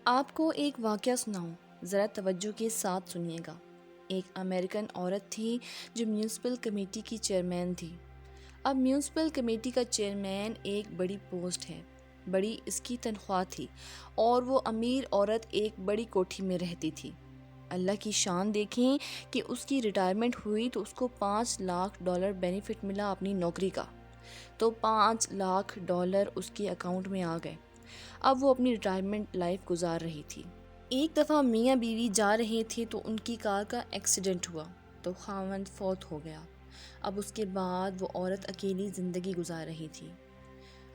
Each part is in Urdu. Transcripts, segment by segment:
آپ کو ایک واقعہ سناؤں، ذرا توجہ کے ساتھ سنیے گا۔ ایک امریکن عورت تھی جو میونسپل کمیٹی کی چیئرمین تھی۔ اب میونسپل کمیٹی کا چیئرمین ایک بڑی پوسٹ ہے، بڑی اس کی تنخواہ تھی، اور وہ امیر عورت ایک بڑی کوٹھی میں رہتی تھی۔ اللہ کی شان دیکھیں کہ اس کی ریٹائرمنٹ ہوئی تو اس کو $5 لاکھ بینیفٹ ملا اپنی نوکری کا، تو $5 لاکھ اس کے اکاؤنٹ میں آ گئے۔ اب وہ اپنی ریٹائرمنٹ لائف گزار رہی تھی۔ ایک دفعہ میاں بیوی جا رہے تھے تو ان کی کار کا ایکسیڈنٹ ہوا تو خاوند فوت ہو گیا۔ اب اس کے بعد وہ عورت اکیلی زندگی گزار رہی تھی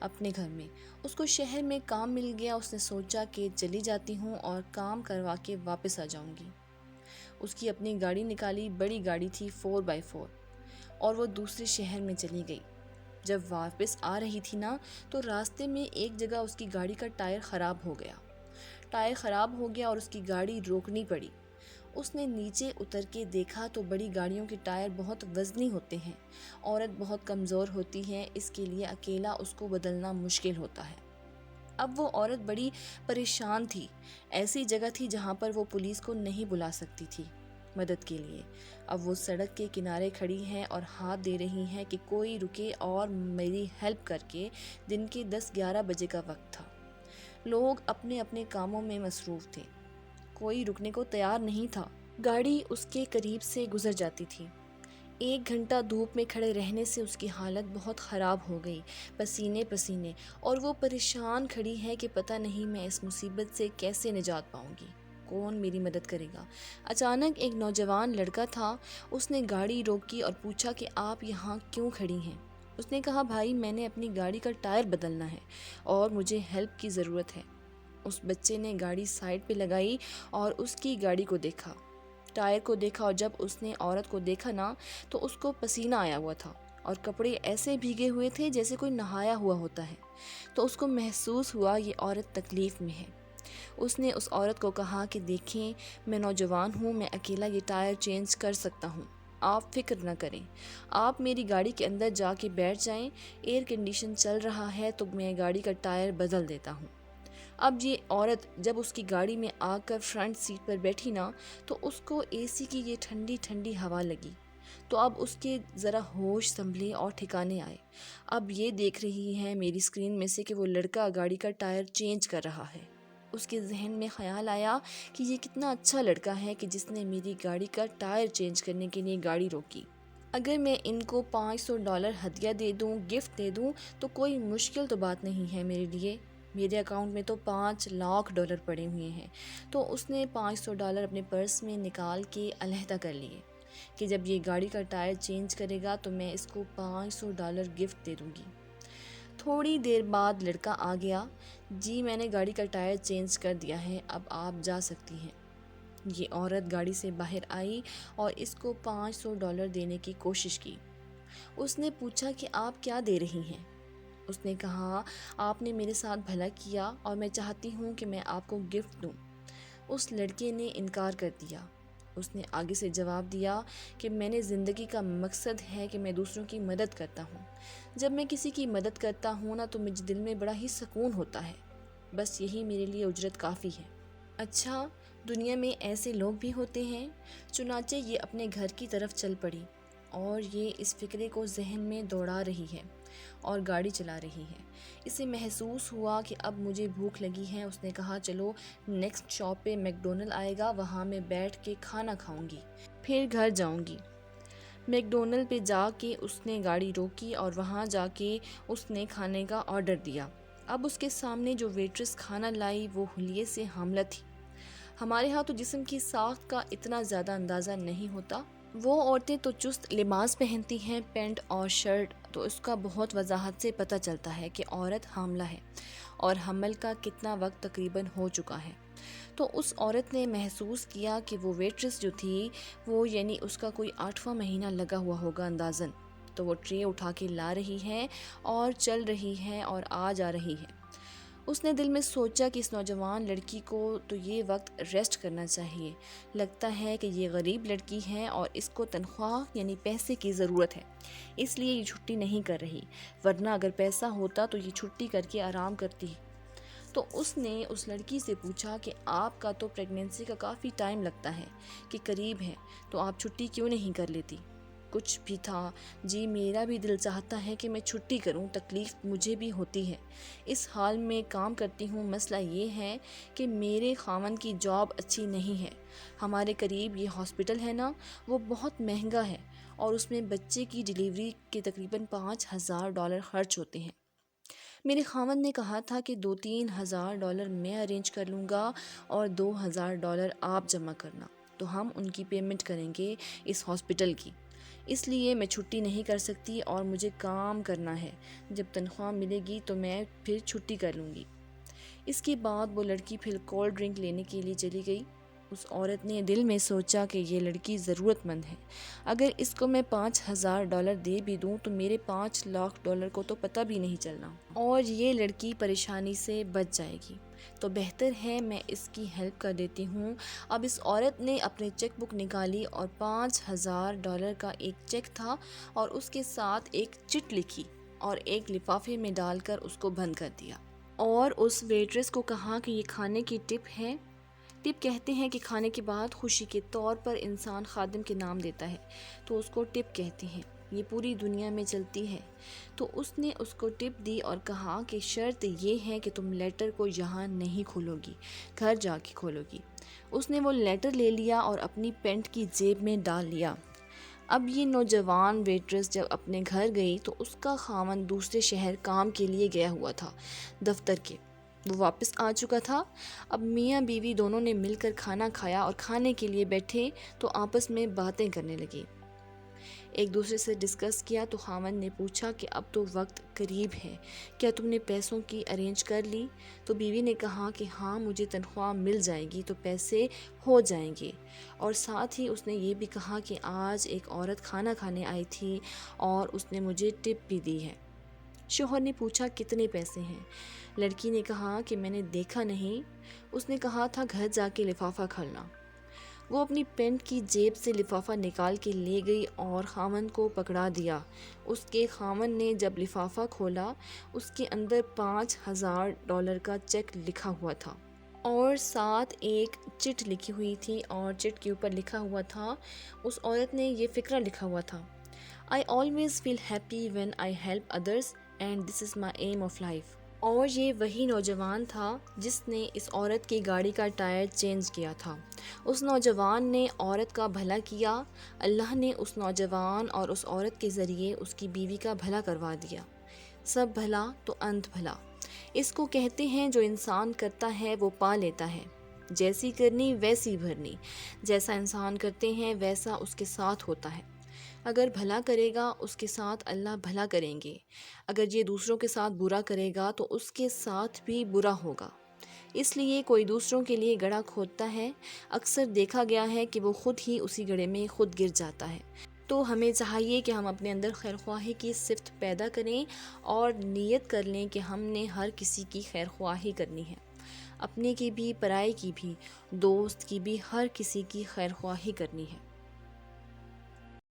اپنے گھر میں۔ اس کو شہر میں کام مل گیا۔ اس نے سوچا کہ چلی جاتی ہوں اور کام کروا کے واپس آ جاؤں گی۔ اس کی اپنی گاڑی نکالی، بڑی گاڑی تھی 4x4، اور وہ دوسرے شہر میں چلی گئی۔ جب واپس آ رہی تھی نا تو راستے میں ایک جگہ اس کی گاڑی کا ٹائر خراب ہو گیا اور اس کی گاڑی روکنی پڑی۔ اس نے نیچے اتر کے دیکھا تو بڑی گاڑیوں کے ٹائر بہت وزنی ہوتے ہیں، عورت بہت کمزور ہوتی ہے، اس کے لیے اکیلا اس کو بدلنا مشکل ہوتا ہے۔ اب وہ عورت بڑی پریشان تھی۔ ایسی جگہ تھی جہاں پر وہ پولیس کو نہیں بلا سکتی تھی مدد کے لیے۔ اب وہ سڑک کے کنارے کھڑی ہیں اور ہاتھ دے رہی ہیں کہ کوئی رکے اور میری ہیلپ کر کے۔ دن کے 10-11 بجے کا وقت تھا۔ لوگ اپنے اپنے کاموں میں مصروف تھے، کوئی رکنے کو تیار نہیں تھا۔ گاڑی اس کے قریب سے گزر جاتی تھی۔ 1 گھنٹہ دھوپ میں کھڑے رہنے سے اس کی حالت بہت خراب ہو گئی، پسینے، اور وہ پریشان کھڑی ہے کہ پتہ نہیں میں اس مصیبت سے کیسے نجات پاؤں گی، کون میری مدد کرے گا۔ اچانک ایک نوجوان لڑکا تھا، اس نے گاڑی روکی اور پوچھا کہ آپ یہاں کیوں کھڑی ہیں؟ اس نے کہا بھائی میں نے اپنی گاڑی کا ٹائر بدلنا ہے اور مجھے ہیلپ کی ضرورت ہے۔ اس بچے نے گاڑی سائیڈ پہ لگائی اور اس کی گاڑی کو دیکھا، ٹائر کو دیکھا، اور جب اس نے عورت کو دیکھا نا تو اس کو پسینہ آیا ہوا تھا اور کپڑے ایسے بھیگے ہوئے تھے جیسے کوئی نہایا ہوا ہوتا ہے۔ تو اس کو محسوس ہوا یہ عورت تکلیف میں ہے۔ اس نے اس عورت کو کہا کہ دیکھیں میں نوجوان ہوں، میں اکیلا یہ ٹائر چینج کر سکتا ہوں، آپ فکر نہ کریں، آپ میری گاڑی کے اندر جا کے بیٹھ جائیں، ایئر کنڈیشن چل رہا ہے تو میں گاڑی کا ٹائر بدل دیتا ہوں۔ اب یہ عورت جب اس کی گاڑی میں آ کر فرنٹ سیٹ پر بیٹھی نا تو اس کو اے سی کی یہ ٹھنڈی ٹھنڈی ہوا لگی، تو اب اس کے ذرا ہوش سنبھلے اور ٹھکانے آئے۔ اب یہ دیکھ رہی ہے میری اسکرین میں سے کہ وہ لڑکا گاڑی کا ٹائر چینج کر رہا ہے۔ اس کے ذہن میں خیال آیا کہ یہ کتنا اچھا لڑکا ہے کہ جس نے میری گاڑی کا ٹائر چینج کرنے کے لیے گاڑی روکی۔ اگر میں ان کو $500 ہدیہ دے دوں، گفٹ دے دوں تو کوئی مشکل تو بات نہیں ہے میرے لیے۔ میرے اکاؤنٹ میں تو $5 لاکھ پڑے ہوئے ہیں۔ تو اس نے $500 اپنے پرس میں نکال کے علیحدہ کر لیے کہ جب یہ گاڑی کا ٹائر چینج کرے گا تو میں اس کو $500 گفٹ دے دوں گی۔ تھوڑی دیر بعد لڑکا آ گیا، جی میں نے گاڑی کا ٹائر چینج کر دیا ہے، اب آپ جا سکتی ہیں۔ یہ عورت گاڑی سے باہر آئی اور اس کو $500 دینے کی کوشش کی۔ اس نے پوچھا کہ آپ کیا دے رہی ہیں؟ اس نے کہا آپ نے میرے ساتھ بھلا کیا اور میں چاہتی ہوں کہ میں آپ کو گفٹ دوں۔ اس لڑکے نے انکار کر دیا۔ اس نے آگے سے جواب دیا کہ میں نے زندگی کا مقصد ہے کہ میں دوسروں کی مدد کرتا ہوں۔ جب میں کسی کی مدد کرتا ہوں نا تو مجھے دل میں بڑا ہی سکون ہوتا ہے، بس یہی میرے لیے اجرت کافی ہے۔ اچھا دنیا میں ایسے لوگ بھی ہوتے ہیں؟ چنانچہ یہ اپنے گھر کی طرف چل پڑی اور یہ اس فکرے کو ذہن میں دوڑا رہی ہے اور گاڑی چلا رہی ہے۔ اسے محسوس ہوا کہ اب مجھے بھوک لگی ہے۔ اس نے کہا چلو نیکسٹ شاپ پہ میکڈونلڈ آئے گا، وہاں میں بیٹھ کے کھانا کھاؤں گی، پھر گھر جاؤں گی۔ میکڈونلڈ پہ جا کے اس نے گاڑی روکی اور وہاں جا کے اس نے کھانے کا آرڈر دیا۔ اب اس کے سامنے جو ویٹرس کھانا لائی وہ حلیے سے حاملہ تھی۔ ہمارے ہاں تو جسم کی ساخت کا اتنا زیادہ اندازہ نہیں ہوتا۔ وہ عورتیں تو چست لباس پہنتی ہیں، پینٹ اور شرٹ، تو اس کا بہت وضاحت سے پتہ چلتا ہے کہ عورت حاملہ ہے اور حمل کا کتنا وقت تقریباً ہو چکا ہے۔ تو اس عورت نے محسوس کیا کہ وہ ویٹرس جو تھی وہ یعنی اس کا کوئی 8واں مہینہ لگا ہوا ہوگا اندازاً، تو وہ ٹرے اٹھا کے لا رہی ہے اور چل رہی ہے اور آ جا رہی ہے۔ اس نے دل میں سوچا کہ اس نوجوان لڑکی کو تو یہ وقت ریسٹ کرنا چاہیے، لگتا ہے کہ یہ غریب لڑکی ہے اور اس کو تنخواہ یعنی پیسے کی ضرورت ہے، اس لیے یہ چھٹی نہیں کر رہی، ورنہ اگر پیسہ ہوتا تو یہ چھٹی کر کے آرام کرتی۔ تو اس نے اس لڑکی سے پوچھا کہ آپ کا تو پریگنینسی کا کافی ٹائم لگتا ہے کہ قریب ہے، تو آپ چھٹی کیوں نہیں کر لیتی؟ کچھ بھی تھا، جی میرا بھی دل چاہتا ہے کہ میں چھٹی کروں، تکلیف مجھے بھی ہوتی ہے، اس حال میں کام کرتی ہوں، مسئلہ یہ ہے کہ میرے خاوند کی جاب اچھی نہیں ہے، ہمارے قریب یہ ہاسپٹل ہے نا، وہ بہت مہنگا ہے اور اس میں بچے کی ڈیلیوری کے تقریباً $5,000 خرچ ہوتے ہیں۔ میرے خاوند نے کہا تھا کہ $2-3 ہزار میں ارینج کر لوں گا اور $2,000 آپ جمع کرنا، تو ہم ان کی پیمنٹ کریں گے اس ہاسپٹل کی، اس لیے میں چھٹی نہیں کر سکتی اور مجھے کام کرنا ہے، جب تنخواہ ملے گی تو میں پھر چھٹی کر لوں گی۔ اس کے بعد وہ لڑکی پھر کولڈ ڈرنک لینے کے لیے چلی گئی۔ اس عورت نے دل میں سوچا کہ یہ لڑکی ضرورت مند ہے، اگر اس کو میں $5,000 دے بھی دوں تو میرے $5,00,000 کو تو پتہ بھی نہیں چلنا اور یہ لڑکی پریشانی سے بچ جائے گی، تو بہتر ہے میں اس کی ہیلپ کر دیتی ہوں۔ اب اس عورت نے اپنے چیک بک نکالی اور $5,000 کا ایک چیک تھا اور اس کے ساتھ ایک چٹ لکھی اور ایک لفافے میں ڈال کر اس کو بند کر دیا، اور اس ویٹریس کو کہا کہ یہ کھانے کی ٹپ ہے۔ ٹپ کہتے ہیں کہ کھانے کے بعد خوشی کے طور پر انسان خادم کے نام دیتا ہے، تو اس کو ٹپ کہتے ہیں، یہ پوری دنیا میں چلتی ہے۔ تو اس نے اس کو ٹپ دی اور کہا کہ شرط یہ ہے کہ تم لیٹر کو یہاں نہیں کھولو گی، گھر جا کے کھولو گی۔ اس نے وہ لیٹر لے لیا اور اپنی پینٹ کی جیب میں ڈال لیا۔ اب یہ نوجوان ویٹریس جب اپنے گھر گئی تو اس کا خاوند دوسرے شہر کام کے لیے گیا ہوا تھا، دفتر کے، وہ واپس آ چکا تھا۔ اب میاں بیوی دونوں نے مل کر کھانا کھایا اور کھانے کے لیے بیٹھے تو آپس میں باتیں کرنے لگے، ایک دوسرے سے ڈسکس کیا۔ تو خاوند نے پوچھا کہ اب تو وقت قریب ہے، کیا تم نے پیسوں کی ارینج کر لی؟ تو بیوی نے کہا کہ ہاں مجھے تنخواہ مل جائے گی تو پیسے ہو جائیں گے، اور ساتھ ہی اس نے یہ بھی کہا کہ آج ایک عورت کھانا کھانے آئی تھی اور اس نے مجھے ٹپ بھی دی ہے۔ شوہر نے پوچھا کتنے پیسے ہیں؟ لڑکی نے کہا کہ میں نے دیکھا نہیں، اس نے کہا تھا گھر جا کے لفافہ کھولنا۔ وہ اپنی پینٹ کی جیب سے لفافہ نکال کے لے گئی اور خاوند کو پکڑا دیا۔ اس کے خاوند نے جب لفافہ کھولا، اس کے اندر $5,000 کا چیک لکھا ہوا تھا اور ساتھ ایک چٹ لکھی ہوئی تھی، اور چٹ کے اوپر لکھا ہوا تھا، اس عورت نے یہ فقرہ لکھا ہوا تھا، I always feel happy when I help others and this is my aim of life۔ اور یہ وہی نوجوان تھا جس نے اس عورت کی گاڑی کا ٹائر چینج کیا تھا۔ اس نوجوان نے عورت کا بھلا کیا، اللہ نے اس نوجوان اور اس عورت کے ذریعے اس کی بیوی کا بھلا کروا دیا۔ سب بھلا تو انت بھلا، اس کو کہتے ہیں جو انسان کرتا ہے وہ پا لیتا ہے، جیسی کرنی ویسی بھرنی، جیسا انسان کرتے ہیں ویسا اس کے ساتھ ہوتا ہے۔ اگر بھلا کرے گا اس کے ساتھ اللہ بھلا کریں گے، اگر یہ دوسروں کے ساتھ برا کرے گا تو اس کے ساتھ بھی برا ہوگا۔ اس لیے کوئی دوسروں کے لیے گڑھا کھودتا ہے، اکثر دیکھا گیا ہے کہ وہ خود ہی اسی گڑھے میں خود گر جاتا ہے۔ تو ہمیں چاہیے کہ ہم اپنے اندر خیرخواہی کی صفت پیدا کریں اور نیت کر لیں کہ ہم نے ہر کسی کی خیرخواہی کرنی ہے، اپنے کی بھی، پرائے کی بھی، دوست کی بھی، ہر کسی کی خیرخواہی کرنی ہے۔